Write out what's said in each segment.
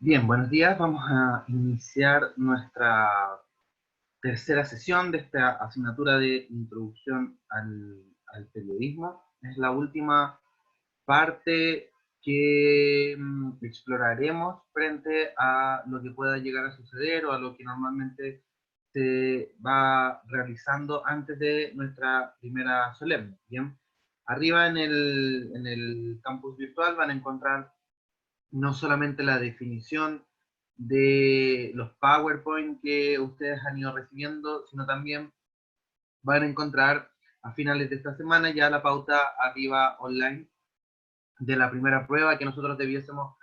Bien, buenos días. Vamos a iniciar nuestra tercera sesión de esta asignatura de Introducción al Periodismo. Es la última parte que exploraremos frente a lo que pueda llegar a suceder o a lo que normalmente se va realizando antes de nuestra primera solemne. Bien, arriba en el campus virtual van a encontrar no solamente la definición de los PowerPoint que ustedes han ido recibiendo, sino también van a encontrar a finales de esta semana ya la pauta arriba online de la primera prueba que nosotros debiésemos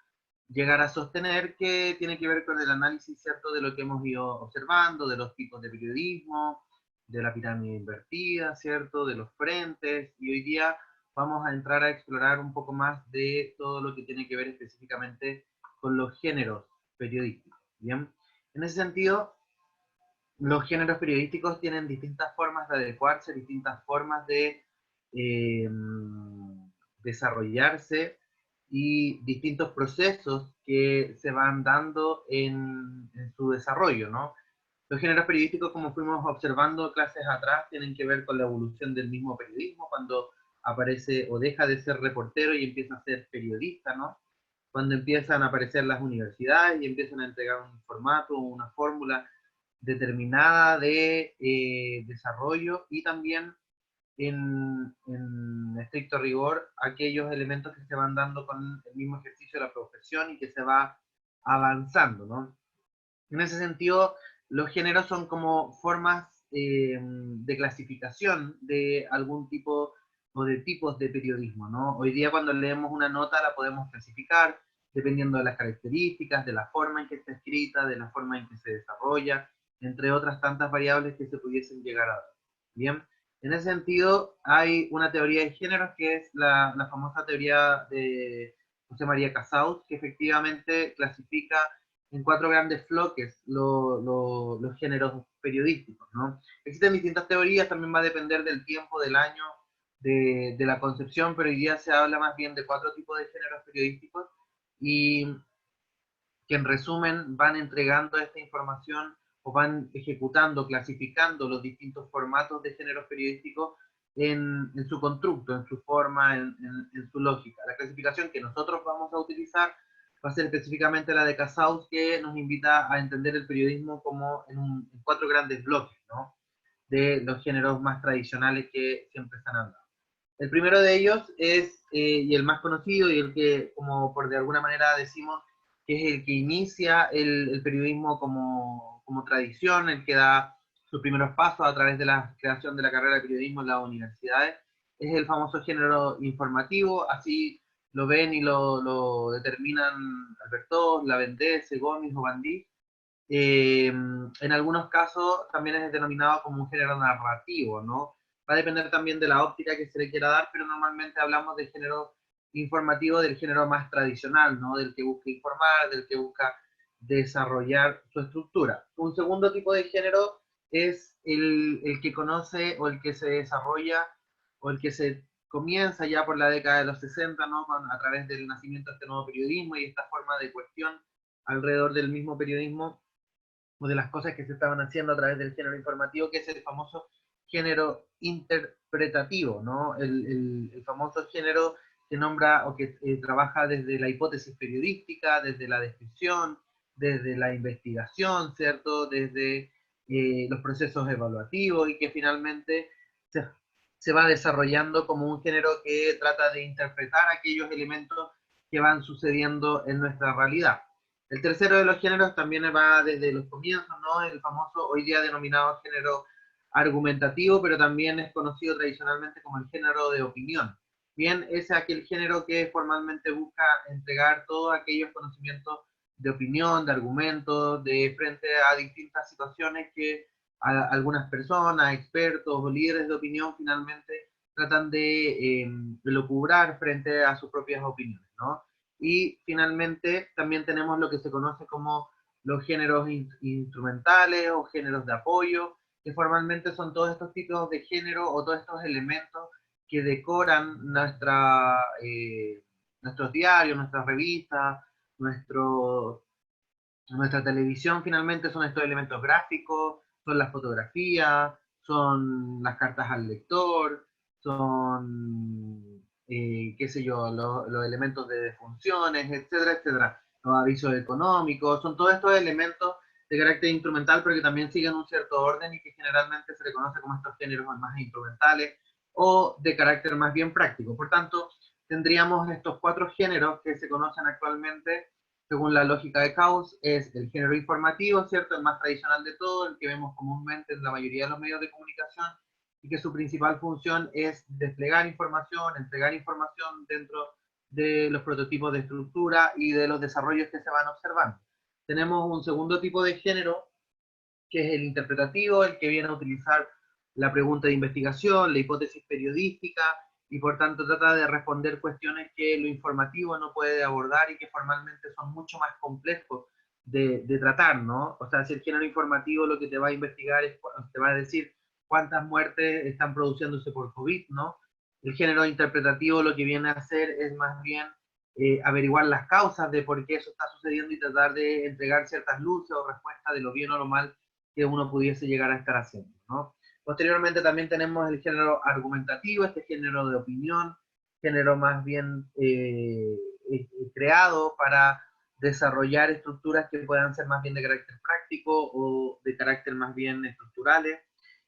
llegar a sostener, que tiene que ver con el análisis, ¿cierto?, de lo que hemos ido observando, de los tipos de periodismo, de la pirámide invertida, ¿cierto?, de los frentes, y hoy día vamos a entrar a explorar un poco más de todo lo que tiene que ver específicamente con los géneros periodísticos, ¿bien? En ese sentido, los géneros periodísticos tienen distintas formas de adecuarse, distintas formas de eh, desarrollarse y distintos procesos que se van dando en su desarrollo, ¿no? Los géneros periodísticos, como fuimos observando clases atrás, tienen que ver con la evolución del mismo periodismo, cuando aparece o deja de ser reportero y empieza a ser periodista, ¿no? Cuando empiezan a aparecer las universidades y empiezan a entregar un formato, una fórmula determinada de desarrollo, y también en estricto rigor aquellos elementos que se van dando con el mismo ejercicio de la profesión y que se va avanzando, ¿no? En ese sentido, los géneros son como formas de clasificación de algún tipo o de tipos de periodismo, ¿no? Hoy día cuando leemos una nota la podemos clasificar dependiendo de las características, de la forma en que está escrita, de la forma en que se desarrolla, entre otras tantas variables que se pudiesen llegar a dar. Bien, en ese sentido hay una teoría de géneros que es la famosa teoría de José María Cassaus, que efectivamente clasifica en cuatro grandes bloques los géneros periodísticos, ¿no? Existen distintas teorías, también va a depender del tiempo, del año, de la concepción, pero hoy día se habla más bien de cuatro tipos de géneros periodísticos y que en resumen van entregando esta información o van ejecutando, clasificando los distintos formatos de géneros periodísticos en su constructo, en su forma, en su lógica. La clasificación que nosotros vamos a utilizar va a ser específicamente la de Cassaus, que nos invita a entender el periodismo como en cuatro grandes bloques, ¿no?, de los géneros más tradicionales que siempre se han hablado. El primero de ellos es, y el más conocido, y el que, como por de alguna manera decimos, que es el que inicia el periodismo como tradición, el que da sus primeros pasos a través de la creación de la carrera de periodismo en las universidades, es el famoso género informativo. Así lo ven y lo determinan Alberto, Lavendés, Gómez o Bandí. En algunos casos también es denominado como un género narrativo, ¿no? Va a depender también de la óptica que se le quiera dar, pero normalmente hablamos del género informativo, del género más tradicional, ¿no?, del que busca informar, del que busca desarrollar su estructura. Un segundo tipo de género es el que conoce o el que se desarrolla o el que se comienza ya por la década de los 60, ¿no?, a través del nacimiento de este nuevo periodismo y esta forma de cuestión alrededor del mismo periodismo o de las cosas que se estaban haciendo a través del género informativo, que es el famoso género interpretativo, ¿no? El famoso género que nombra o que trabaja desde la hipótesis periodística, desde la descripción, desde la investigación, ¿cierto? Desde los procesos evaluativos, y que finalmente se, se va desarrollando como un género que trata de interpretar aquellos elementos que van sucediendo en nuestra realidad. El tercero de los géneros también va desde los comienzos, ¿no? El famoso, hoy día denominado género argumentativo, pero también es conocido tradicionalmente como el género de opinión. Bien, es aquel género que formalmente busca entregar todos aquellos conocimientos de opinión, de argumentos, de frente a distintas situaciones que algunas personas, expertos o líderes de opinión finalmente tratan de lucubrar frente a sus propias opiniones, ¿no? Y finalmente también tenemos lo que se conoce como los géneros instrumentales o géneros de apoyo, que formalmente son todos estos tipos de género o todos estos elementos que decoran nuestros diarios, nuestras revistas, nuestro, nuestra televisión. Finalmente son estos elementos gráficos, son las fotografías, son las cartas al lector, son, qué sé yo, los elementos de defunciones, etcétera, etcétera. Los avisos económicos, son todos estos elementos de carácter instrumental, pero que también siguen un cierto orden y que generalmente se le conoce como estos géneros más instrumentales o de carácter más bien práctico. Por tanto, tendríamos estos cuatro géneros que se conocen actualmente según la lógica de Caus, es el género informativo, ¿cierto? El más tradicional de todo, el que vemos comúnmente en la mayoría de los medios de comunicación, y que su principal función es desplegar información, entregar información dentro de los prototipos de estructura y de los desarrollos que se van observando. Tenemos un segundo tipo de género, que es el interpretativo, el que viene a utilizar la pregunta de investigación, la hipótesis periodística, y por tanto trata de responder cuestiones que lo informativo no puede abordar y que formalmente son mucho más complejos de tratar, ¿no? O sea, si el género informativo lo que te va a investigar es, te va a decir cuántas muertes están produciéndose por COVID, ¿no? El género interpretativo lo que viene a hacer es más bien averiguar las causas de por qué eso está sucediendo y tratar de entregar ciertas luces o respuestas de lo bien o lo mal que uno pudiese llegar a estar haciendo, ¿no? Posteriormente también tenemos el género argumentativo, este género de opinión, género más bien creado para desarrollar estructuras que puedan ser más bien de carácter práctico o de carácter más bien estructurales,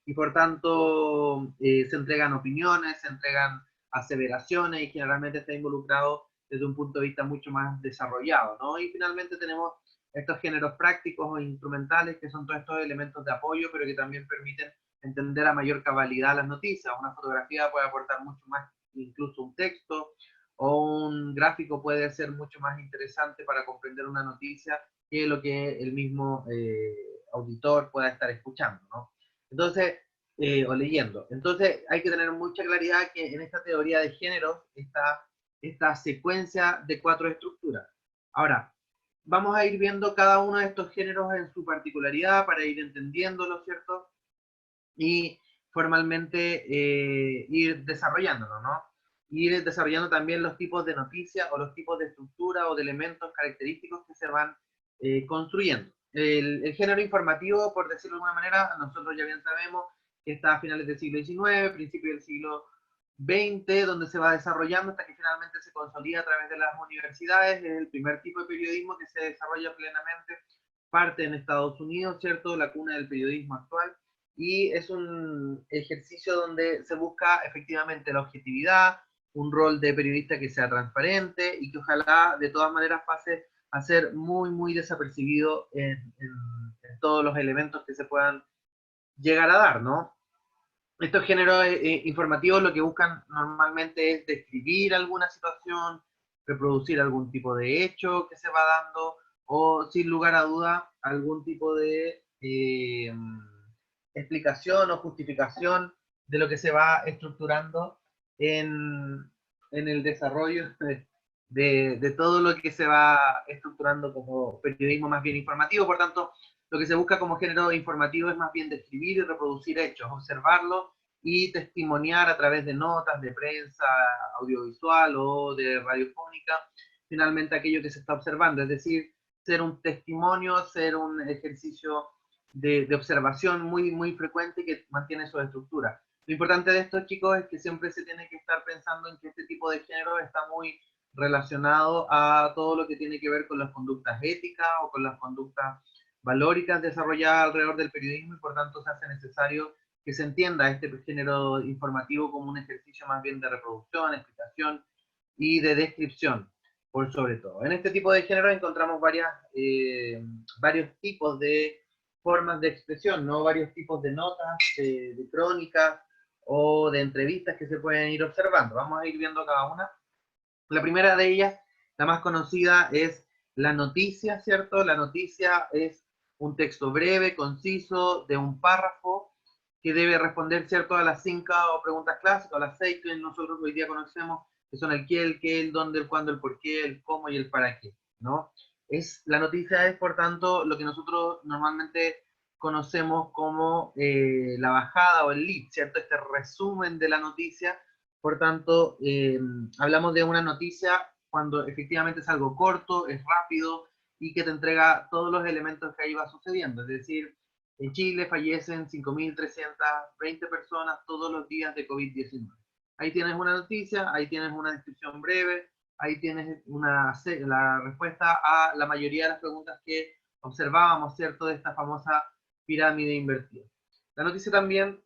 y por tanto se entregan opiniones, se entregan aseveraciones y generalmente está involucrado desde un punto de vista mucho más desarrollado, ¿no? Y finalmente tenemos estos géneros prácticos o instrumentales, que son todos estos elementos de apoyo, pero que también permiten entender a mayor cabalidad las noticias. Una fotografía puede aportar mucho más, incluso un texto, o un gráfico puede ser mucho más interesante para comprender una noticia que lo que el mismo auditor pueda estar escuchando, ¿no? Entonces, o leyendo. Entonces, hay que tener mucha claridad que en esta teoría de géneros está esta secuencia de cuatro estructuras. Ahora, vamos a ir viendo cada uno de estos géneros en su particularidad para ir entendiéndolo, ¿cierto? Y formalmente ir desarrollándolo, ¿no? Ir desarrollando también los tipos de noticias o los tipos de estructura o de elementos característicos que se van construyendo. El género informativo, por decirlo de alguna manera, nosotros ya bien sabemos que está a finales del siglo XIX, principios del siglo XX, donde se va desarrollando hasta que finalmente se consolida a través de las universidades. Es el primer tipo de periodismo que se desarrolla plenamente, parte en Estados Unidos, ¿cierto? La cuna del periodismo actual. Y es un ejercicio donde se busca efectivamente la objetividad, un rol de periodista que sea transparente y que ojalá de todas maneras pase a ser muy, muy desapercibido en todos los elementos que se puedan llegar a dar, ¿no? Estos géneros informativos lo que buscan normalmente es describir alguna situación, reproducir algún tipo de hecho que se va dando, o sin lugar a duda algún tipo de explicación o justificación de lo que se va estructurando en el desarrollo de todo lo que se va estructurando como periodismo más bien informativo. Por tanto, lo que se busca como género informativo es más bien describir y reproducir hechos, observarlos y testimoniar a través de notas de prensa audiovisual o de radiofónica, finalmente aquello que se está observando, es decir, ser un testimonio, ser un ejercicio de observación muy, muy frecuente que mantiene su estructura. Lo importante de esto, chicos, es que siempre se tiene que estar pensando en que este tipo de género está muy relacionado a todo lo que tiene que ver con las conductas éticas o con las conductas valóricas desarrolladas alrededor del periodismo, y por tanto se hace necesario que se entienda este género informativo como un ejercicio más bien de reproducción, explicación y de descripción, por sobre todo. En este tipo de género encontramos varios tipos de formas de expresión, ¿no? Varios tipos de notas, de crónicas o de entrevistas que se pueden ir observando. Vamos a ir viendo cada una. La primera de ellas, la más conocida, es la noticia, ¿cierto? La noticia es un texto breve, conciso, de un párrafo, que debe responder, ¿cierto?, a las 5 preguntas clásicas, o las 6 que nosotros hoy día conocemos, que son el qué, el dónde, el cuándo, el por qué, el cómo y el para qué, ¿no? La noticia es, por tanto, lo que nosotros normalmente conocemos como la bajada o el lead, ¿cierto? Este resumen de la noticia. Por tanto, hablamos de una noticia cuando efectivamente es algo corto, es rápido y que te entrega todos los elementos que ahí va sucediendo. Es decir, en Chile fallecen 5.320 personas todos los días de COVID-19. Ahí tienes una noticia, ahí tienes una descripción breve, ahí tienes la respuesta a la mayoría de las preguntas que observábamos, ¿cierto?, de esta famosa pirámide invertida. La noticia también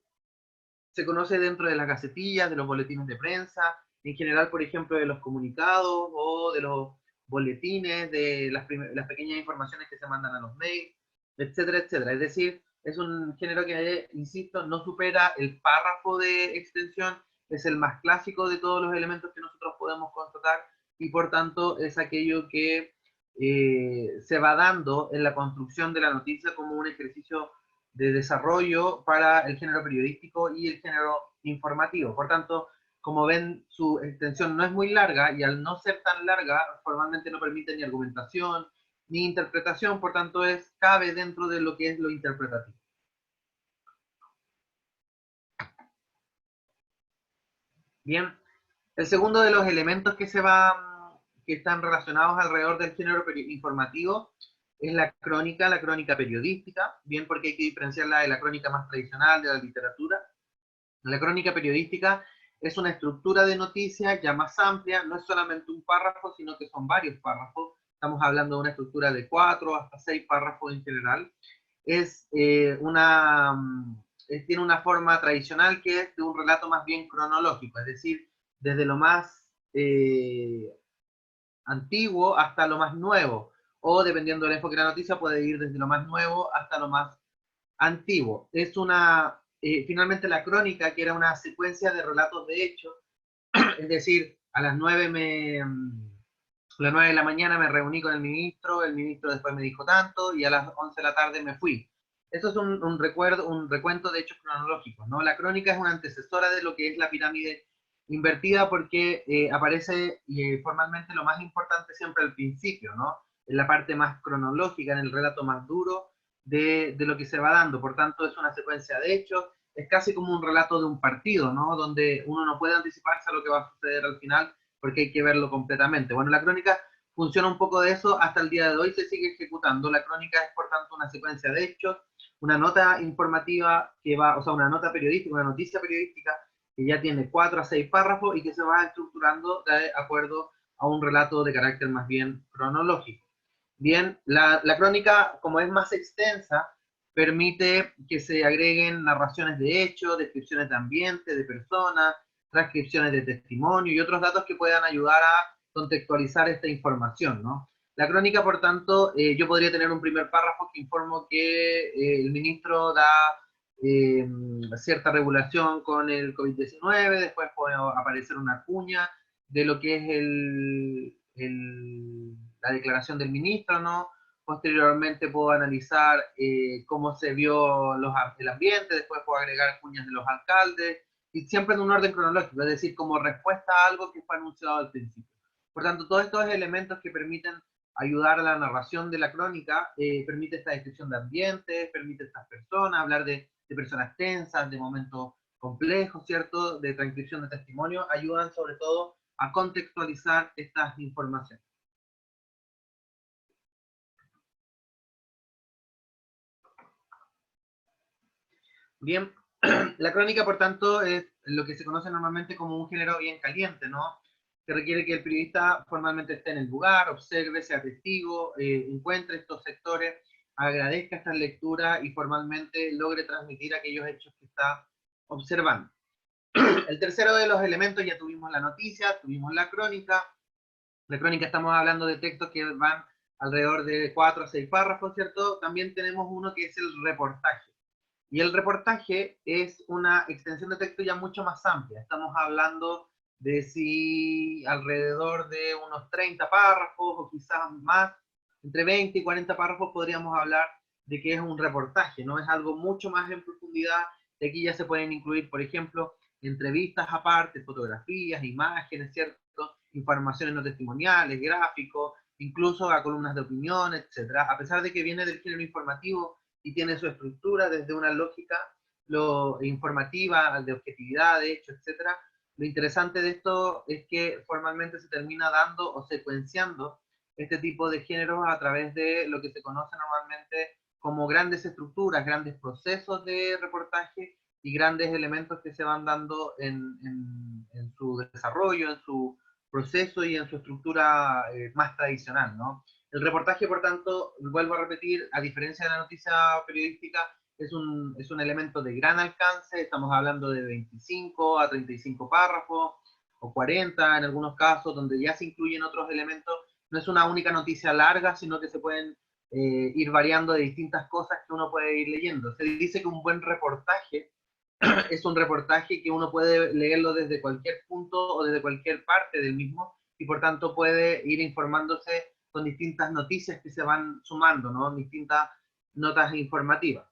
se conoce dentro de las gacetillas, de los boletines de prensa, en general, por ejemplo, de los comunicados o de los boletines, de las pequeñas informaciones que se mandan a los mails, etcétera, etcétera. Es decir, es un género que, insisto, no supera el párrafo de extensión, es el más clásico de todos los elementos que nosotros podemos constatar y por tanto es aquello que se va dando en la construcción de la noticia como un ejercicio de desarrollo para el género periodístico y el género informativo. Por tanto, como ven, su extensión no es muy larga y al no ser tan larga, formalmente no permite ni argumentación ni interpretación, por tanto, cabe dentro de lo que es lo interpretativo. Bien, el segundo de los elementos que están relacionados alrededor del género informativo es la crónica periodística, bien porque hay que diferenciarla de la crónica más tradicional, de la literatura. La crónica periodística es una estructura de noticias ya más amplia, no es solamente un párrafo, sino que son varios párrafos. Estamos hablando de una estructura de 4 hasta 6 párrafos en general. Tiene una forma tradicional que es de un relato más bien cronológico, es decir, desde lo más antiguo hasta lo más nuevo, o dependiendo del enfoque de la noticia, puede ir desde lo más nuevo hasta lo más antiguo. Finalmente la crónica, que era una secuencia de relatos de hechos, es decir, a las 9 de la mañana me reuní con el ministro después me dijo tanto, y a las 11 de la tarde me fui. Esto es un recuento de hechos cronológicos, ¿no? La crónica es una antecesora de lo que es la pirámide invertida porque aparece formalmente lo más importante siempre al principio, ¿no? En la parte más cronológica, en el relato más duro de lo que se va dando. Por tanto, es una secuencia de hechos, es casi como un relato de un partido, ¿no? Donde uno no puede anticiparse a lo que va a suceder al final porque hay que verlo completamente. Bueno, la crónica funciona un poco de eso, hasta el día de hoy se sigue ejecutando. La crónica es, por tanto, una secuencia de hechos, una nota informativa o sea, una nota periodística, una noticia periodística que ya tiene 4 a 6 párrafos y que se va estructurando de acuerdo a un relato de carácter más bien cronológico. Bien, la crónica, como es más extensa, permite que se agreguen narraciones de hechos, descripciones de ambiente, de personas, transcripciones de testimonio y otros datos que puedan ayudar a contextualizar esta información, ¿no? La crónica, por tanto, yo podría tener un primer párrafo que informo que el ministro da cierta regulación con el COVID-19, después puede aparecer una cuña de lo que es la declaración del ministro, ¿no? Posteriormente puedo analizar cómo se vio el ambiente, después puedo agregar cuñas de los alcaldes, y siempre en un orden cronológico, es decir, como respuesta a algo que fue anunciado al principio. Por tanto, todos estos elementos que permiten ayudar a la narración de la crónica, permite esta descripción de ambiente, permite estas personas, hablar de personas tensas, de momentos complejos, ¿cierto? De transcripción de testimonio, ayudan sobre todo a contextualizar estas informaciones. Bien, la crónica, por tanto, es lo que se conoce normalmente como un género bien caliente, ¿no? Que requiere que el periodista formalmente esté en el lugar, observe, sea testigo, encuentre estos sectores, agradezca esta lectura y formalmente logre transmitir aquellos hechos que está observando. El tercero de los elementos, ya tuvimos la noticia, tuvimos la crónica. La crónica estamos hablando de textos que van alrededor de 4 a 6 párrafos, ¿cierto? También tenemos uno que es el reportaje. Y el reportaje es una extensión de texto ya mucho más amplia. Estamos hablando de si alrededor de unos 30 párrafos o quizás más, entre 20 y 40 párrafos podríamos hablar de que es un reportaje, ¿no? Es algo mucho más en profundidad, Y aquí ya se pueden incluir, por ejemplo, entrevistas aparte, fotografías, imágenes, ¿cierto? Informaciones no testimoniales, gráficos, incluso a columnas de opinión, etcétera. A pesar de que viene del género informativo y tiene su estructura desde una lógica informativa, de objetividad, de hecho, etcétera, lo interesante de esto es que formalmente se termina dando o secuenciando este tipo de géneros a través de lo que se conoce normalmente como grandes estructuras, grandes procesos de reportaje y grandes elementos que se van dando en su desarrollo, en su proceso y en su estructura más tradicional, ¿no? El reportaje, por tanto, vuelvo a repetir, a diferencia de la noticia periodística, es un elemento de gran alcance, estamos hablando de 25 a 35 párrafos, o 40 en algunos casos, donde ya se incluyen otros elementos. No es una única noticia larga, sino que se pueden ir variando de distintas cosas que uno puede ir leyendo. Se dice que un buen reportaje es un reportaje que uno puede leerlo desde cualquier punto o desde cualquier parte del mismo y por tanto puede ir informándose con distintas noticias que se van sumando, ¿no? Distintas notas informativas.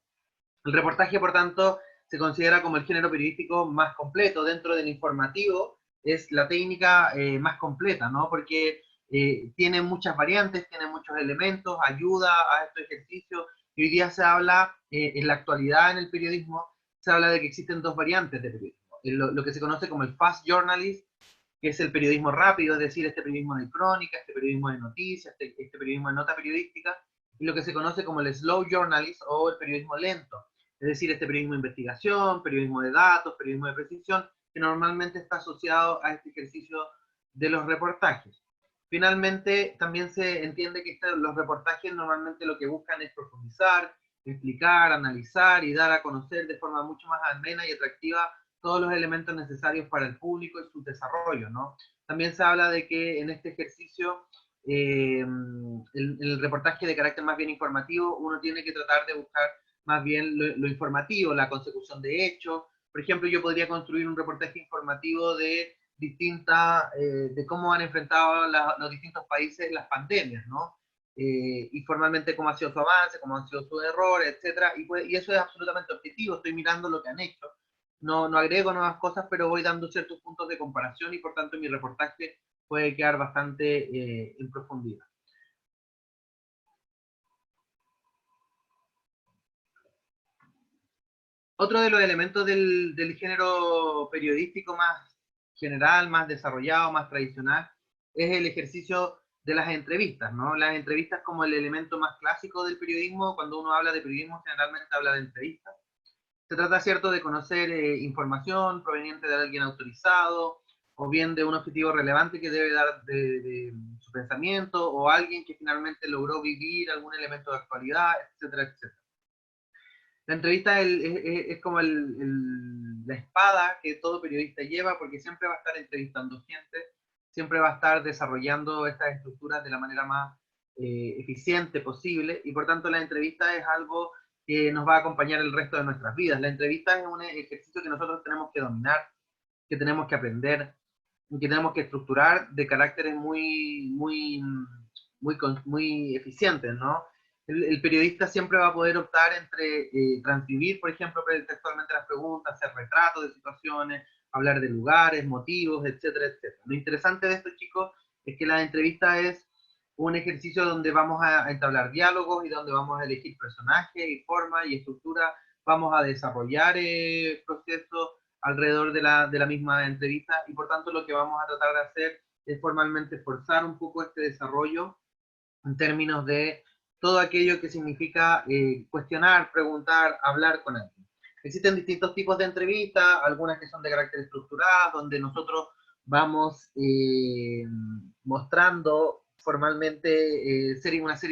El reportaje, por tanto, se considera como el género periodístico más completo. Dentro del informativo es la técnica más completa, ¿no? Porque tiene muchas variantes, tiene muchos elementos, ayuda a estos ejercicios. Y hoy día se habla, en la actualidad en el periodismo, se habla de que existen dos variantes de periodismo. Lo que se conoce como el fast journalist, que es el periodismo rápido, es decir, este periodismo de crónica, este periodismo de noticias, este periodismo de nota periodística, y lo que se conoce como el slow journalist o el periodismo lento, es decir, este periodismo de investigación, periodismo de datos, periodismo de precisión, que normalmente está asociado a este ejercicio de los reportajes. Finalmente, también se entiende que los reportajes normalmente lo que buscan es profundizar, explicar, analizar y dar a conocer de forma mucho más amena y atractiva todos los elementos necesarios para el público y su desarrollo, ¿no? También se habla de que en este ejercicio, el reportaje de carácter más bien informativo, uno tiene que tratar de buscar más bien lo informativo, la consecución de hechos. Por ejemplo, yo podría construir un reportaje informativo de de cómo han enfrentado los distintos países las pandemias, ¿no? Y formalmente cómo ha sido su avance, cómo han sido sus errores, etcétera, y eso es absolutamente objetivo, estoy mirando lo que han hecho, no agrego nuevas cosas, pero voy dando ciertos puntos de comparación y por tanto mi reportaje puede quedar bastante en profundidad. Otro de los elementos del género periodístico más general, más desarrollado, más tradicional, es el ejercicio de las entrevistas, ¿no? Las entrevistas como el elemento más clásico del periodismo, cuando uno habla de periodismo generalmente habla de entrevistas. Se trata, cierto, de conocer información proveniente de alguien autorizado, o bien de un objetivo relevante que debe dar de su pensamiento, o alguien que finalmente logró vivir algún elemento de actualidad, etcétera, etcétera. La entrevista es como la espada que todo periodista lleva, porque siempre va a estar entrevistando gente, siempre va a estar desarrollando estas estructuras de la manera más eficiente posible, y por tanto la entrevista es algo que nos va a acompañar el resto de nuestras vidas. La entrevista es un ejercicio que nosotros tenemos que dominar, que tenemos que aprender, y que tenemos que estructurar de caracteres muy eficientes, ¿no? El periodista siempre va a poder optar entre transcribir, por ejemplo, textualmente las preguntas, hacer retratos de situaciones, hablar de lugares, motivos, etcétera, etcétera. Lo interesante de esto, chicos, es que la entrevista es un ejercicio donde vamos a entablar diálogos y donde vamos a elegir personajes y forma y estructura, vamos a desarrollar procesos alrededor de la misma entrevista y por tanto lo que vamos a tratar de hacer es formalmente forzar un poco este desarrollo en términos de todo aquello que significa cuestionar, preguntar, hablar con alguien. Existen distintos tipos de entrevistas, algunas que son de carácter estructurado, donde nosotros vamos mostrando formalmente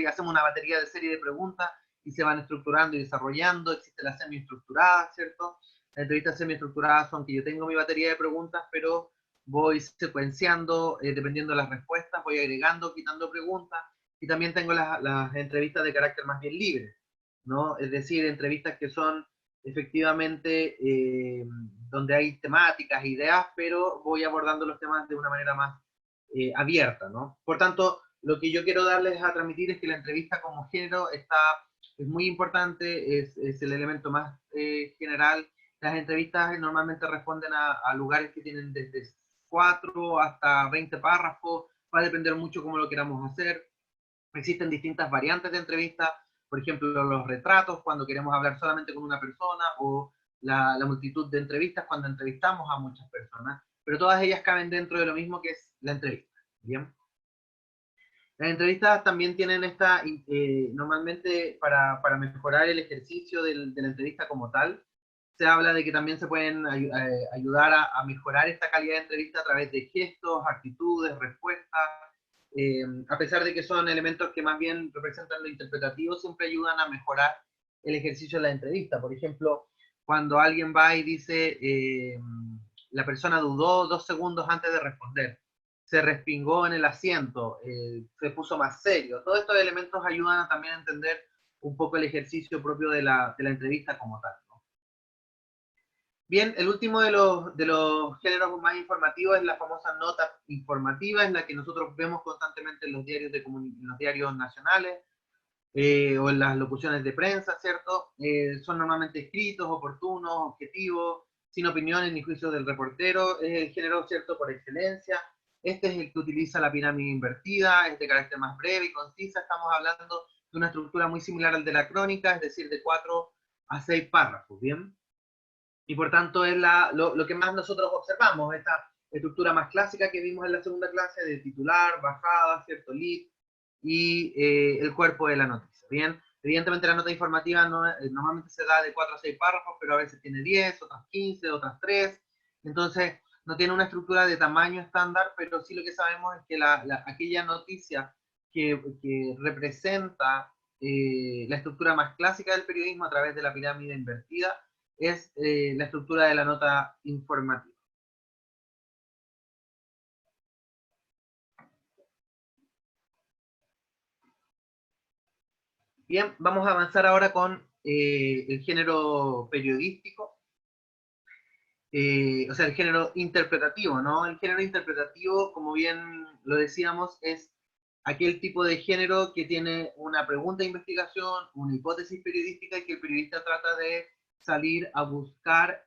hacemos una batería de serie de preguntas y se van estructurando y desarrollando. Existe la semiestructurada, ¿cierto? Las entrevistas semiestructuradas son que yo tengo mi batería de preguntas, pero voy secuenciando, dependiendo de las respuestas, voy agregando, quitando preguntas, y también tengo las entrevistas de carácter más bien libre, ¿no? Es decir, entrevistas que son efectivamente donde hay temáticas, ideas, pero voy abordando los temas de una manera más abierta, ¿no? Por tanto, lo que yo quiero darles a transmitir es que la entrevista como género es muy importante, es el elemento más general Las entrevistas normalmente responden a lugares que tienen desde 4 hasta 20 párrafos, va a depender mucho cómo lo queramos hacer. Existen distintas variantes de entrevistas, por ejemplo, los retratos, cuando queremos hablar solamente con una persona, o la multitud de entrevistas cuando entrevistamos a muchas personas, pero todas ellas caben dentro de lo mismo que es la entrevista. ¿Bien? Las entrevistas también tienen normalmente para mejorar el ejercicio de la entrevista como tal, se habla de que también se pueden ayudar a mejorar esta calidad de entrevista a través de gestos, actitudes, respuestas, a pesar de que son elementos que más bien representan lo interpretativo, siempre ayudan a mejorar el ejercicio de la entrevista. Por ejemplo, cuando alguien va y dice, la persona dudó 2 segundos antes de responder, se respingó en el asiento, se puso más serio. Todos estos elementos ayudan a también a entender un poco el ejercicio propio de la entrevista como tal, ¿no? Bien, el último de los géneros más informativos es la famosa nota informativa, es la que nosotros vemos constantemente en los diarios, en los diarios nacionales, o en las locuciones de prensa, ¿cierto? Son normalmente escritos, oportunos, objetivos, sin opiniones ni juicios del reportero, es el género, ¿cierto?, por excelencia. Este es el que utiliza la pirámide invertida, es de carácter más breve y concisa. Estamos hablando de una estructura muy similar al de la crónica, es decir, de 4 a 6 párrafos, ¿bien? Y por tanto es lo que más nosotros observamos, esta estructura más clásica que vimos en la segunda clase de titular, bajada, ¿cierto?, lead, y el cuerpo de la noticia. Bien, evidentemente la nota informativa normalmente se da de 4 a 6 párrafos, pero a veces tiene 10, otras 15, otras 3. Entonces, no tiene una estructura de tamaño estándar, pero sí lo que sabemos es que aquella noticia que representa la estructura más clásica del periodismo a través de la pirámide invertida es la estructura de la nota informativa. Bien, vamos a avanzar ahora con el género periodístico, o sea, el género interpretativo, ¿no? El género interpretativo, como bien lo decíamos, es aquel tipo de género que tiene una pregunta de investigación, una hipótesis periodística y que el periodista trata de salir a buscar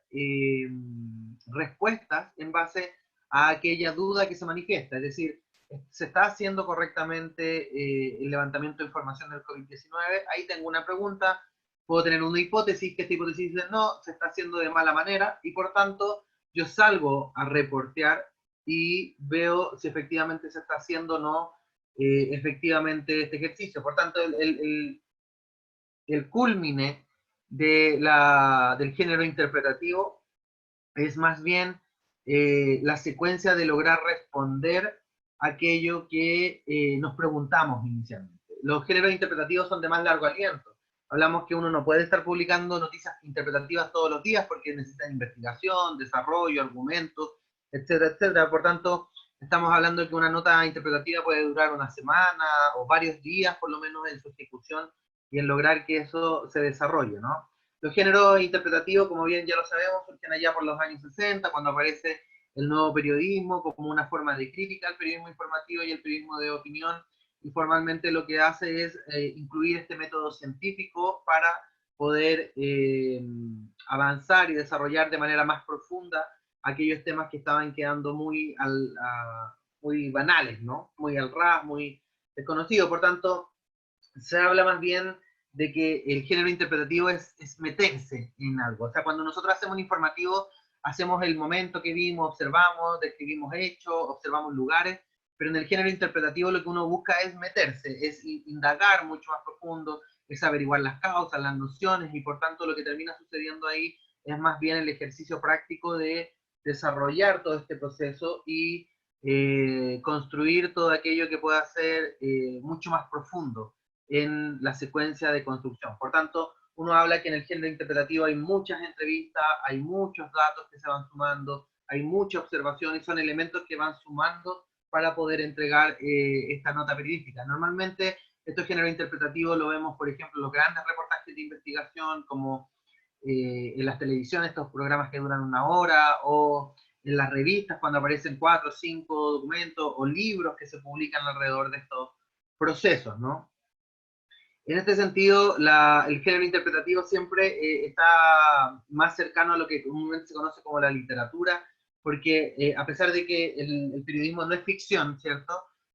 respuestas en base a aquella duda que se manifiesta. Es decir, se está haciendo correctamente el levantamiento de información del COVID-19. Ahí tengo una pregunta, puedo tener una hipótesis, que esta hipótesis dice no, se está haciendo de mala manera, y por tanto yo salgo a reportear y veo si efectivamente se está haciendo o no efectivamente este ejercicio. Por tanto, el culmine del género interpretativo es más bien la secuencia de lograr responder aquello que nos preguntamos inicialmente. Los géneros interpretativos son de más largo aliento. Hablamos que uno no puede estar publicando noticias interpretativas todos los días porque necesitan investigación, desarrollo, argumentos, etcétera, etcétera. Por tanto, estamos hablando de que una nota interpretativa puede durar una semana o varios días, por lo menos, en su ejecución y en lograr que eso se desarrolle, ¿no? Los géneros interpretativos, como bien ya lo sabemos, surgen allá por los años 60, cuando aparece el nuevo periodismo como una forma de crítica al periodismo informativo y el periodismo de opinión, y formalmente lo que hace es incluir este método científico para poder avanzar y desarrollar de manera más profunda aquellos temas que estaban quedando muy banales, ¿no? Muy al ras, muy desconocidos. Por tanto, se habla más bien de que el género interpretativo es meterse en algo. O sea, cuando nosotros hacemos un informativo, hacemos el momento que vimos, observamos, describimos hechos, observamos lugares, pero en el género interpretativo lo que uno busca es meterse, es indagar mucho más profundo, es averiguar las causas, las nociones, y por tanto lo que termina sucediendo ahí es más bien el ejercicio práctico de desarrollar todo este proceso y construir todo aquello que pueda ser mucho más profundo en la secuencia de construcción. Por tanto, uno habla que en el género interpretativo hay muchas entrevistas, hay muchos datos que se van sumando, hay mucha observación y son elementos que van sumando para poder entregar esta nota periodística. Normalmente estos géneros interpretativos lo vemos, por ejemplo, en los grandes reportajes de investigación, como en las televisiones, estos programas que duran una hora, o en las revistas cuando aparecen 4 o 5 documentos, o libros que se publican alrededor de estos procesos, ¿no? En este sentido, el género interpretativo siempre está más cercano a lo que comúnmente se conoce como la literatura, porque a pesar de que el periodismo no es ficción, ¿cierto?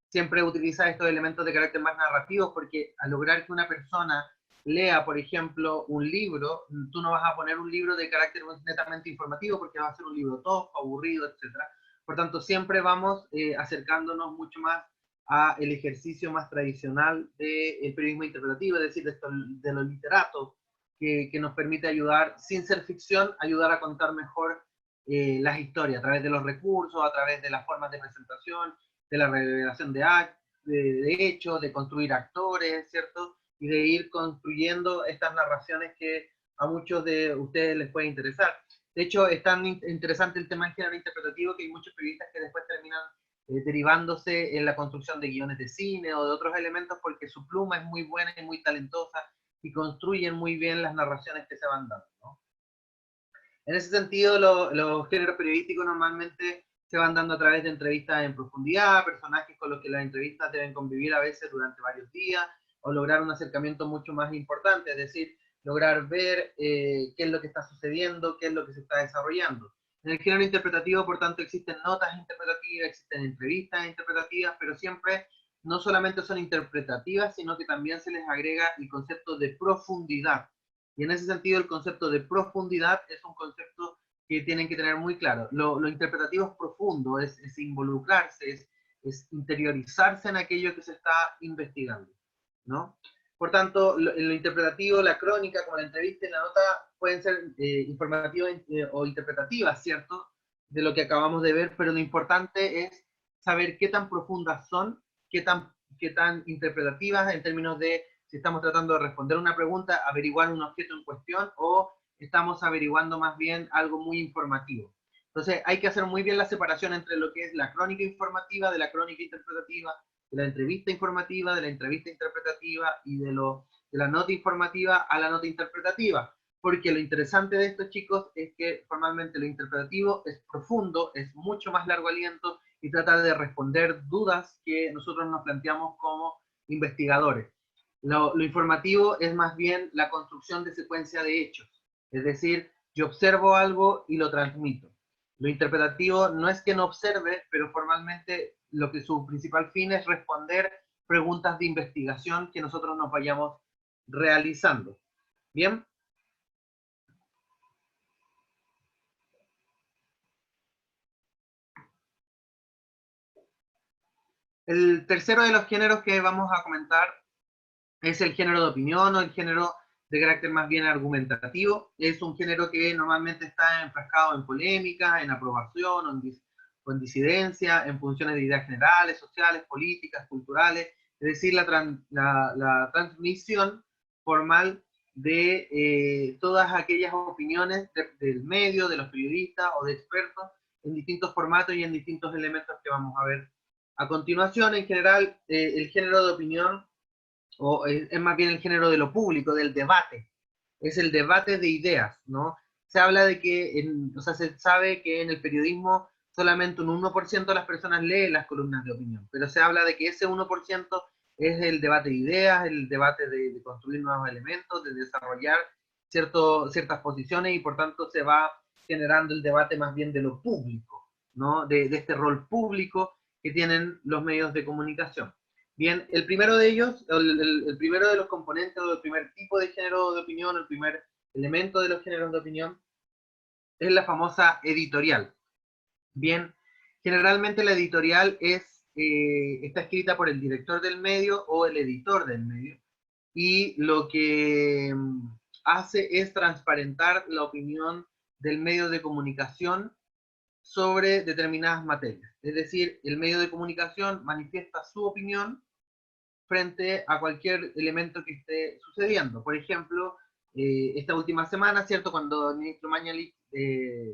Siempre utiliza estos elementos de carácter más narrativo, porque al lograr que una persona lea, por ejemplo, un libro, tú no vas a poner un libro de carácter netamente informativo, porque va a ser un libro tosco, aburrido, etcétera. Por tanto, siempre vamos acercándonos mucho más a el ejercicio más tradicional del periodismo interpretativo, es decir, de los literatos, que nos permite ayudar, sin ser ficción, ayudar a contar mejor las historias, a través de los recursos, a través de las formas de presentación, de la revelación de hechos, de construir actores, ¿cierto? Y de ir construyendo estas narraciones que a muchos de ustedes les puede interesar. De hecho, es tan interesante el tema del género interpretativo que hay muchos periodistas que después terminan derivándose en la construcción de guiones de cine o de otros elementos porque su pluma es muy buena y muy talentosa y construyen muy bien las narraciones que se van dando, ¿no? En ese sentido, los géneros periodísticos normalmente se van dando a través de entrevistas en profundidad, personajes con los que las entrevistas deben convivir a veces durante varios días, o lograr un acercamiento mucho más importante, es decir, lograr ver qué es lo que está sucediendo, qué es lo que se está desarrollando. En el género interpretativo, por tanto, existen notas interpretativas, existen entrevistas interpretativas, pero siempre no solamente son interpretativas, sino que también se les agrega el concepto de profundidad. Y en ese sentido, el concepto de profundidad es un concepto que tienen que tener muy claro. Lo interpretativo es profundo, es involucrarse, es interiorizarse en aquello que se está investigando, ¿no? Por tanto, en lo interpretativo, la crónica, como la entrevista y la nota, pueden ser informativas o interpretativas, ¿cierto? De lo que acabamos de ver, pero lo importante es saber qué tan profundas son, qué tan interpretativas en términos de si estamos tratando de responder una pregunta, averiguar un objeto en cuestión o estamos averiguando más bien algo muy informativo. Entonces hay que hacer muy bien la separación entre lo que es la crónica informativa de la crónica interpretativa, de la entrevista informativa, de la entrevista interpretativa y de la nota informativa a la nota interpretativa. Porque lo interesante de estos chicos es que formalmente lo interpretativo es profundo, es mucho más largo aliento y trata de responder dudas que nosotros nos planteamos como investigadores. Lo informativo es más bien la construcción de secuencia de hechos, es decir, yo observo algo y lo transmito. Lo interpretativo no es que no observe, pero formalmente lo que su principal fin es responder preguntas de investigación que nosotros nos vayamos realizando. ¿Bien? El tercero de los géneros que vamos a comentar es el género de opinión o el género de carácter más bien argumentativo. Es un género que normalmente está enfrascado en polémica, en aprobación o en disidencia, en funciones de ideas generales, sociales, políticas, culturales, es decir, la transmisión formal de todas aquellas opiniones del medio, de los periodistas o de expertos en distintos formatos y en distintos elementos que vamos a ver a continuación. En general, el género de opinión o es más bien el género de lo público, del debate. Es el debate de ideas, ¿no? Se habla de que, o sea, se sabe que en el periodismo solamente un 1% de las personas lee las columnas de opinión, pero se habla de que ese 1% es el debate de ideas, el debate de construir nuevos elementos, de desarrollar ciertas posiciones y por tanto se va generando el debate más bien de lo público, ¿no? De este rol público que tienen los medios de comunicación. Bien, el primero de ellos, el primero de los componentes o el primer tipo de género de opinión, el primer elemento de los géneros de opinión, es la famosa editorial. Bien, generalmente la editorial está escrita por el director del medio o el editor del medio y lo que hace es transparentar la opinión del medio de comunicación sobre determinadas materias. Es decir, el medio de comunicación manifiesta su opinión frente a cualquier elemento que esté sucediendo. Por ejemplo, esta última semana, ¿cierto? Cuando el ministro Mañalich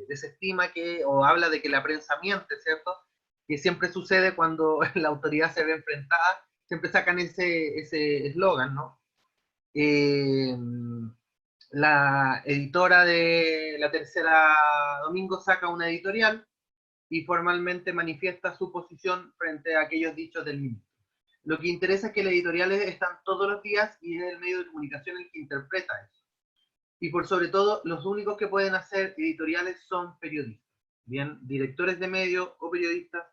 desestima que, o habla de que la prensa miente, ¿cierto? Que siempre sucede cuando la autoridad se ve enfrentada, siempre sacan ese eslogan, ¿no? Eh, la editora de La Tercera Domingo saca una editorial y formalmente manifiesta su posición frente a aquellos dichos del ministro. lo que interesa es que las editoriales están todos los días y es el medio de comunicación el que interpreta eso. Y por sobre todo, los únicos que pueden hacer editoriales son periodistas, bien, directores de medios o periodistas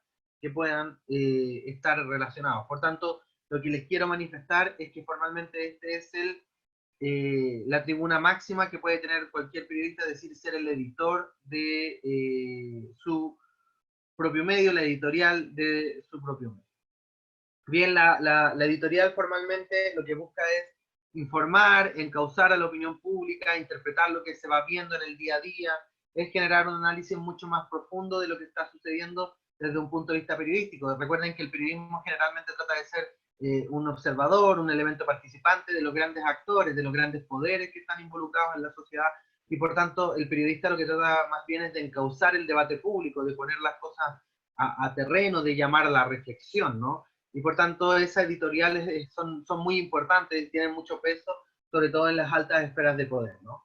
que puedan estar relacionados. Por tanto, lo que les quiero manifestar es que formalmente este es la tribuna máxima que puede tener cualquier periodista, es decir, ser el editor de su propio medio, la editorial de su propio medio. Bien, la editorial formalmente lo que busca es informar, encauzar a la opinión pública, interpretar lo que se va viendo en el día a día, es generar un análisis mucho más profundo de lo que está sucediendo desde un punto de vista periodístico. Recuerden que el periodismo generalmente trata de ser un observador, un elemento participante de los grandes actores, de los grandes poderes que están involucrados en la sociedad, y por tanto el periodista lo que trata más bien es de encauzar el debate público, de poner las cosas a terreno, de llamar a la reflexión, ¿no? Y por tanto esas editoriales son muy importantes, tienen mucho peso, sobre todo en las altas esferas de poder, ¿no?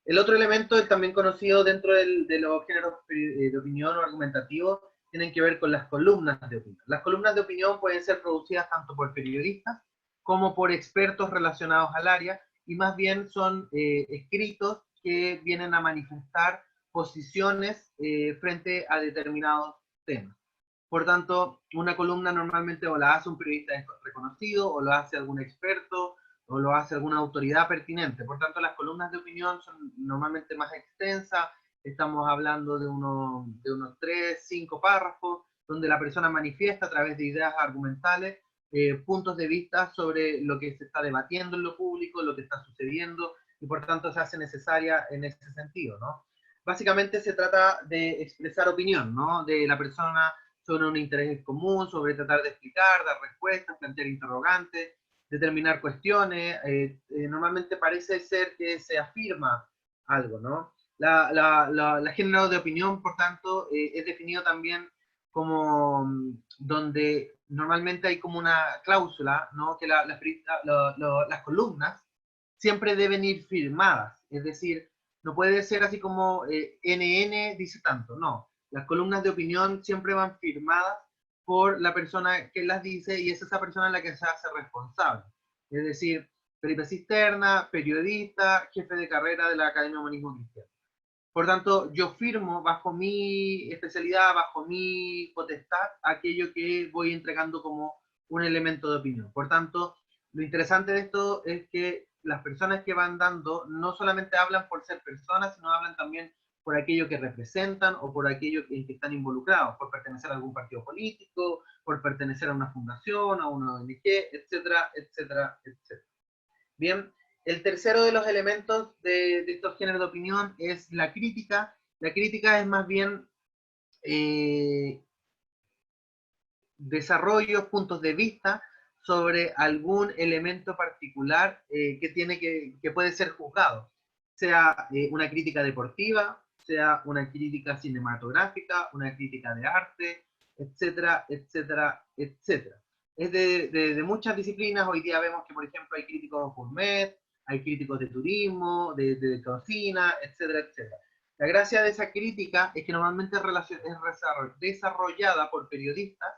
El otro elemento es también conocido dentro de los géneros de opinión o argumentativos, tienen que ver con las columnas de opinión. Las columnas de opinión pueden ser producidas tanto por periodistas como por expertos relacionados al área, y más bien son escritos que vienen a manifestar posiciones frente a determinados temas. Por tanto, una columna normalmente o la hace un periodista reconocido, o lo hace algún experto, o lo hace alguna autoridad pertinente. Por tanto, las columnas de opinión son normalmente más extensas, estamos hablando de unos 3, 5 párrafos, donde la persona manifiesta a través de ideas argumentales puntos de vista sobre lo que se está debatiendo en lo público, lo que está sucediendo, y por tanto se hace necesaria en ese sentido, ¿no? Básicamente se trata de expresar opinión, ¿no? De la persona sobre un interés común, sobre tratar de explicar, dar respuestas, plantear interrogantes, determinar cuestiones. Normalmente parece ser que se afirma algo, ¿no? La género de opinión, por tanto, es definido también como donde normalmente hay como una cláusula, ¿no? Que las columnas siempre deben ir firmadas, es decir, no puede ser así como NN dice tanto, no. Las columnas de opinión siempre van firmadas por la persona que las dice, y es esa persona la que se hace responsable. Es decir, Felipe Cisterna, periodista, jefe de carrera de la Academia de Humanismo Cristiano. Por tanto, yo firmo bajo mi especialidad, bajo mi potestad, aquello que voy entregando como un elemento de opinión. Por tanto, lo interesante de esto es que las personas que van dando no solamente hablan por ser personas, sino hablan también por aquello que representan o por aquello en que están involucrados, por pertenecer a algún partido político, por pertenecer a una fundación, a una ONG, etcétera, etcétera, etcétera. Bien, el tercero de los elementos de estos géneros de opinión es la crítica. La crítica es más bien desarrollos, puntos de vista sobre algún elemento particular que puede ser juzgado, sea una crítica deportiva, sea una crítica cinematográfica, una crítica de arte, etcétera, etcétera, etcétera. Es de muchas disciplinas. Hoy día vemos que, por ejemplo, hay críticos gourmet, hay críticos de turismo, de cocina, etcétera, etcétera. La gracia de esa crítica es que normalmente es desarrollada por periodistas,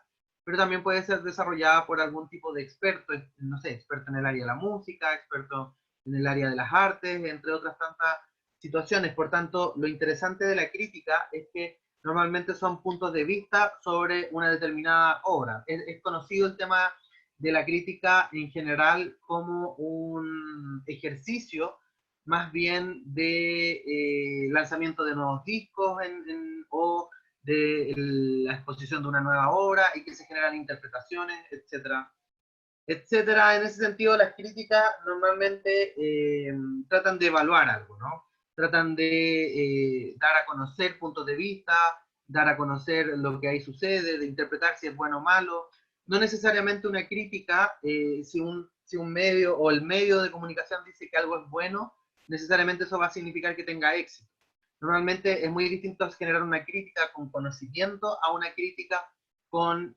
pero también puede ser desarrollada por algún tipo de experto, no sé, experto en el área de la música, experto en el área de las artes, entre otras tantas situaciones. Por tanto, lo interesante de la crítica es que normalmente son puntos de vista sobre una determinada obra. Es conocido el tema de la crítica en general como un ejercicio más bien de lanzamiento de nuevos discos o de la exposición de una nueva obra, y que se generan interpretaciones, etcétera, etcétera. En ese sentido, las críticas normalmente tratan de evaluar algo, ¿no? Tratan de dar a conocer puntos de vista, dar a conocer lo que ahí sucede, de interpretar si es bueno o malo. No necesariamente una crítica, si un medio o el medio de comunicación dice que algo es bueno, necesariamente eso va a significar que tenga éxito. Normalmente es muy distinto generar una crítica con conocimiento a una crítica con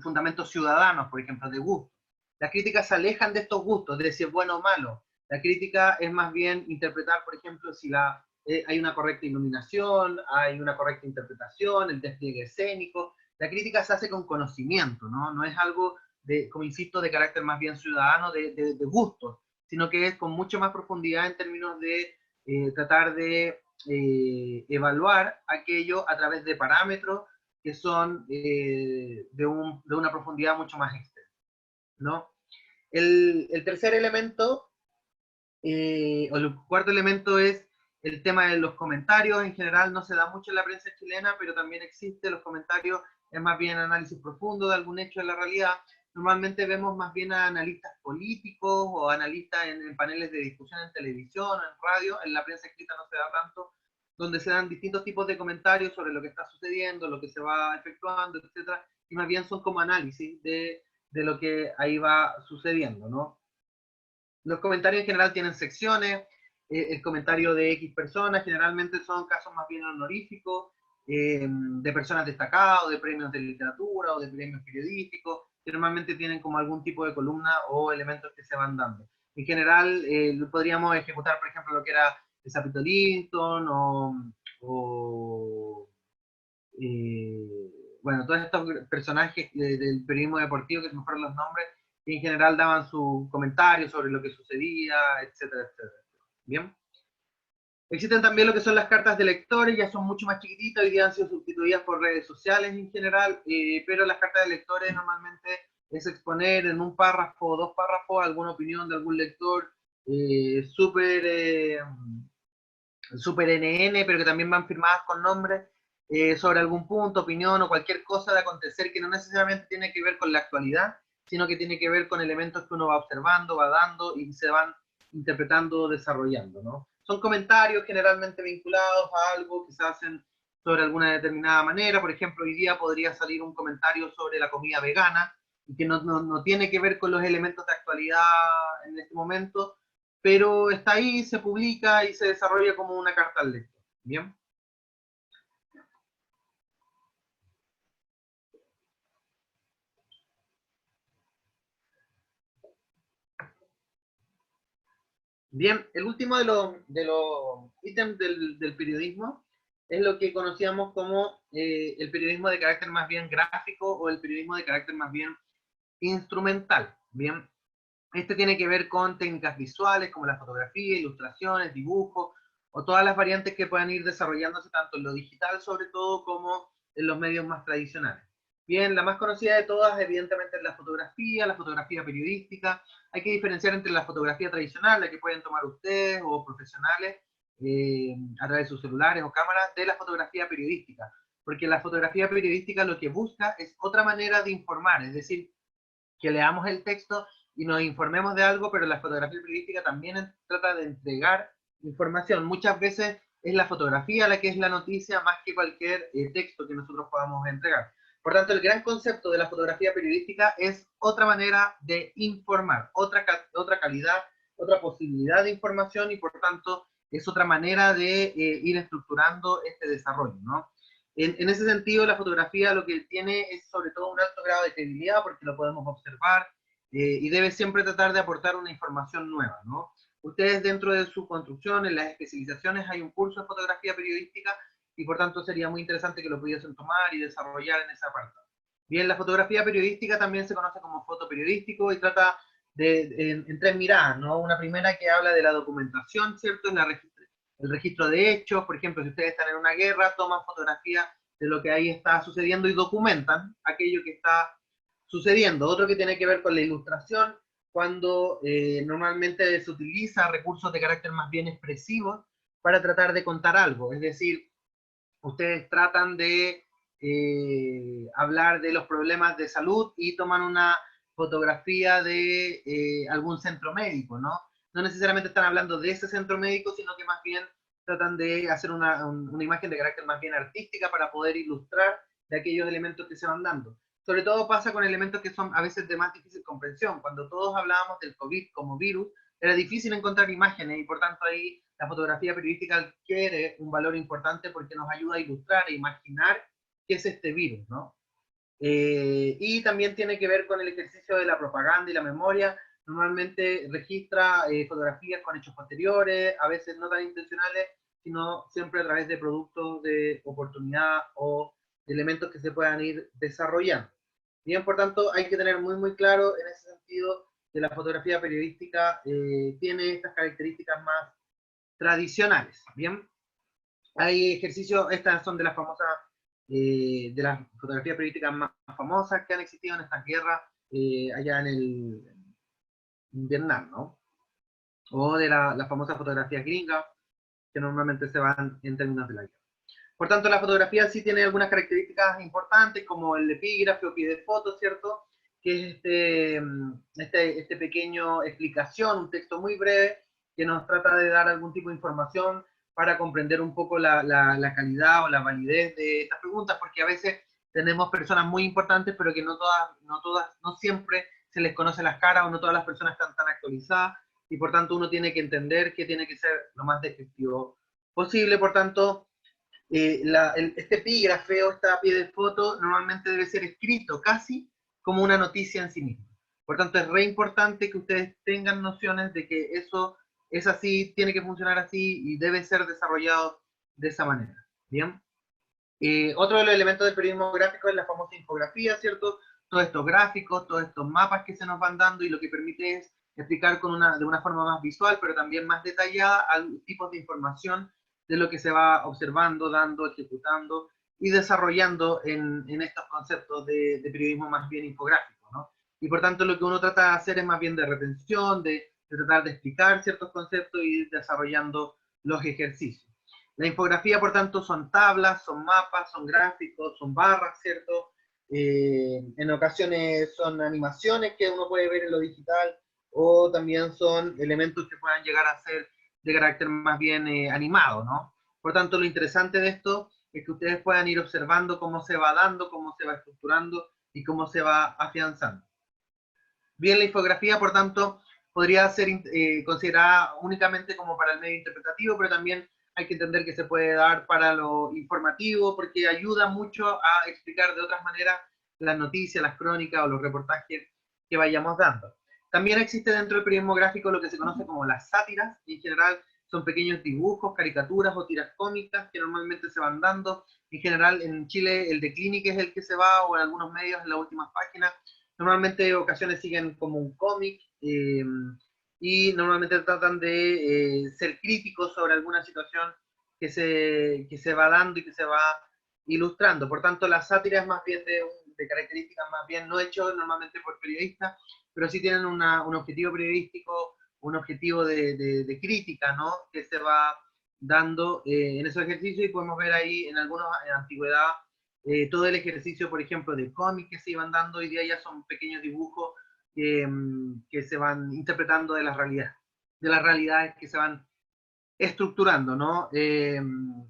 fundamentos ciudadanos, por ejemplo, de gusto. Las críticas se alejan de estos gustos, de si es bueno o malo. La crítica es más bien interpretar, por ejemplo, si hay una correcta iluminación, hay una correcta interpretación, el despliegue escénico. la crítica se hace con conocimiento, ¿no? No es algo de, como insisto, de carácter más bien ciudadano, de gusto, sino que es con mucho más profundidad en términos de tratar de evaluar aquello a través de parámetros que son de una profundidad mucho más extensa, ¿no? El tercer elemento, o el cuarto elemento es el tema de los comentarios. En general no se da mucho en la prensa chilena, pero también existe. Los comentarios es más bien análisis profundo de algún hecho de la realidad. Normalmente vemos más bien a analistas políticos o analistas en paneles de discusión en televisión o en radio. En la prensa escrita no se da tanto, donde se dan distintos tipos de comentarios sobre lo que está sucediendo, lo que se va efectuando, etcétera, y más bien son como análisis de lo que ahí va sucediendo, ¿no? Los comentarios en general tienen secciones, el comentario de X personas generalmente son casos más bien honoríficos, de personas destacadas, o de premios de literatura, o de premios periodísticos, que normalmente tienen como algún tipo de columna o elementos que se van dando. En general, podríamos ejecutar, por ejemplo, lo que era el Sapito Linton, o bueno, todos estos personajes del periodismo deportivo, que se me fueron los nombres, que en general daban sus comentarios sobre lo que sucedía, etcétera, etcétera. Bien. Existen también lo que son las cartas de lectores, ya son mucho más chiquititas, hoy día han sido sustituidas por redes sociales en general, pero las cartas de lectores normalmente es exponer en un párrafo o dos párrafos alguna opinión de algún lector súper NN, pero que también van firmadas con nombres, sobre algún punto, opinión o cualquier cosa de acontecer que no necesariamente tiene que ver con la actualidad, sino que tiene que ver con elementos que uno va observando, va dando y se van interpretando, desarrollando, ¿no? Son comentarios generalmente vinculados a algo que se hacen sobre alguna determinada manera. Por ejemplo, hoy día podría salir un comentario sobre la comida vegana y que no tiene que ver con los elementos de actualidad en este momento, pero está ahí, se publica y se desarrolla como una carta al lector. Bien. Bien, el último de los ítems del periodismo es lo que conocíamos como el periodismo de carácter más bien gráfico o el periodismo de carácter más bien instrumental. Bien, este tiene que ver con técnicas visuales como la fotografía, ilustraciones, dibujos o todas las variantes que puedan ir desarrollándose tanto en lo digital sobre todo como en los medios más tradicionales. Bien, la más conocida de todas evidentemente es la fotografía periodística. Hay que diferenciar entre la fotografía tradicional, la que pueden tomar ustedes o profesionales a través de sus celulares o cámaras, de la fotografía periodística. Porque la fotografía periodística lo que busca es otra manera de informar, es decir, que leamos el texto y nos informemos de algo, pero la fotografía periodística también trata de entregar información. Muchas veces es la fotografía la que es la noticia más que cualquier texto que nosotros podamos entregar. Por tanto, el gran concepto de la fotografía periodística es otra manera de informar, otra calidad, otra posibilidad de información y por tanto es otra manera de ir estructurando este desarrollo, ¿no? En ese sentido, la fotografía lo que tiene es sobre todo un alto grado de credibilidad porque lo podemos observar y debe siempre tratar de aportar una información nueva, ¿no? Ustedes dentro de su construcción, en las especializaciones, hay un curso de fotografía periodística y por tanto sería muy interesante que lo pudiesen tomar y desarrollar en esa parte. Bien, la fotografía periodística también se conoce como fotoperiodístico y trata en tres miradas, ¿no? Una primera que habla de la documentación, ¿cierto? El registro de hechos, por ejemplo, si ustedes están en una guerra, toman fotografía de lo que ahí está sucediendo y documentan aquello que está sucediendo. Otro que tiene que ver con la ilustración, cuando normalmente se utiliza recursos de carácter más bien expresivo para tratar de contar algo, es decir, ustedes tratan de hablar de los problemas de salud y toman una fotografía de algún centro médico, ¿no? No necesariamente están hablando de ese centro médico, sino que más bien tratan de hacer una imagen de carácter más bien artística para poder ilustrar de aquellos elementos que se van dando. Sobre todo pasa con elementos que son a veces de más difícil comprensión. Cuando todos hablábamos del COVID como virus, era difícil encontrar imágenes y por tanto ahí la fotografía periodística adquiere un valor importante porque nos ayuda a ilustrar e imaginar qué es este virus, ¿no? Y también tiene que ver con el ejercicio de la propaganda y la memoria. Normalmente registra fotografías con hechos posteriores, a veces no tan intencionales, sino siempre a través de productos de oportunidad o elementos que se puedan ir desarrollando. Bien, por tanto, hay que tener muy claro en ese sentido que la fotografía periodística tiene estas características más tradicionales. Bien, hay ejercicios, estas son de las famosas, de las fotografías periodísticas más famosas que han existido en estas guerras allá en Vietnam, ¿no? O de las famosas fotografías gringas, que normalmente se van en términos de la guerra. Por tanto, la fotografía sí tiene algunas características importantes, como el epígrafe o pie de foto, ¿cierto? Que es este pequeño explicación, un texto muy breve, que nos trata de dar algún tipo de información para comprender un poco la calidad o la validez de estas preguntas, porque a veces tenemos personas muy importantes, pero que no siempre se les conoce las caras, o no todas las personas están tan actualizadas, y por tanto uno tiene que entender que tiene que ser lo más descriptivo posible. Por tanto, este epígrafe o esta pie de foto normalmente debe ser escrito casi como una noticia en sí misma. Por tanto, es re importante que ustedes tengan nociones de que eso es así, tiene que funcionar así y debe ser desarrollado de esa manera. Bien. Otro de los elementos del periodismo gráfico es la famosa infografía, ¿cierto? Todos estos gráficos, todos estos mapas que se nos van dando, y lo que permite es explicar de una forma más visual, pero también más detallada, tipos de información de lo que se va observando, dando, ejecutando y desarrollando en estos conceptos de periodismo más bien infográfico, ¿no? Y por tanto lo que uno trata de hacer es más bien de retención, de tratar de explicar ciertos conceptos y ir desarrollando los ejercicios. La infografía, por tanto, son tablas, son mapas, son gráficos, son barras, ¿cierto? En ocasiones son animaciones que uno puede ver en lo digital, o también son elementos que puedan llegar a ser de carácter más bien animado, ¿no? Por tanto, lo interesante de esto es que ustedes puedan ir observando cómo se va dando, cómo se va estructurando y cómo se va afianzando. Bien, la infografía, por tanto, podría ser considerada únicamente como para el medio interpretativo, pero también hay que entender que se puede dar para lo informativo, porque ayuda mucho a explicar de otras maneras las noticias, las crónicas o los reportajes que vayamos dando. También existe dentro del periodismo gráfico lo que se conoce como las sátiras, y en general son pequeños dibujos, caricaturas o tiras cómicas que normalmente se van dando. En general, en Chile el de Clinic es el que se va, o en algunos medios en las últimas páginas. Normalmente ocasiones siguen como un cómic, y normalmente tratan de ser críticos sobre alguna situación que se va dando y que se va ilustrando. Por tanto, la sátira es más bien de características más bien no hechos normalmente por periodistas, pero sí tienen un objetivo periodístico, un objetivo de crítica, ¿no? Que se va dando en esos ejercicios, y podemos ver ahí en algunos en antigüedad todo el ejercicio, por ejemplo, de cómics que se iban dando. Hoy día ya son pequeños dibujos que se van interpretando de las realidades que se van estructurando, ¿no?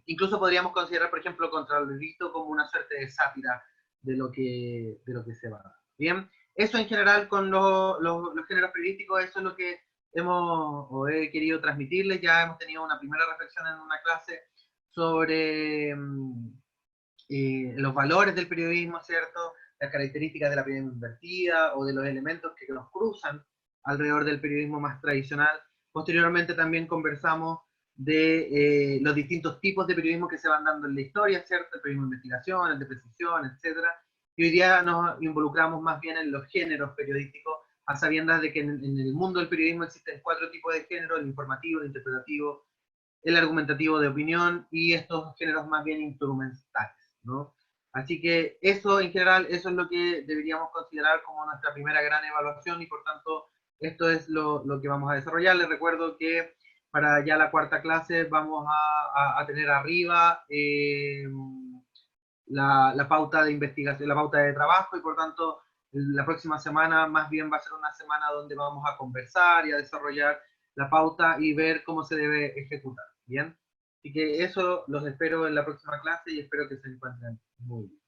Incluso podríamos considerar, por ejemplo, Contra el Delito como una suerte de sátira de lo que se va. Bien, eso en general con los géneros periodísticos, eso es lo que hemos o he querido transmitirles. Ya hemos tenido una primera reflexión en una clase sobre los valores del periodismo, ¿cierto? Las características de la periodismo invertida o de los elementos que nos cruzan alrededor del periodismo más tradicional. Posteriormente también conversamos de los distintos tipos de periodismo que se van dando en la historia, ¿cierto? El periodismo de investigación, el de precisión, etc. Y hoy día nos involucramos más bien en los géneros periodísticos, a sabiendas de que en el mundo del periodismo existen 4 tipos de géneros: el informativo, el interpretativo, el argumentativo de opinión y estos géneros más bien instrumentales, ¿no? Así que eso en general, eso es lo que deberíamos considerar como nuestra primera gran evaluación, y por tanto esto es lo que vamos a desarrollar. Les recuerdo que para ya la cuarta clase vamos a tener arriba la pauta de investigación, la pauta de trabajo, y por tanto la próxima semana más bien va a ser una semana donde vamos a conversar y a desarrollar la pauta y ver cómo se debe ejecutar. Bien, así que eso los espero en la próxima clase y espero que se encuentren muy bien.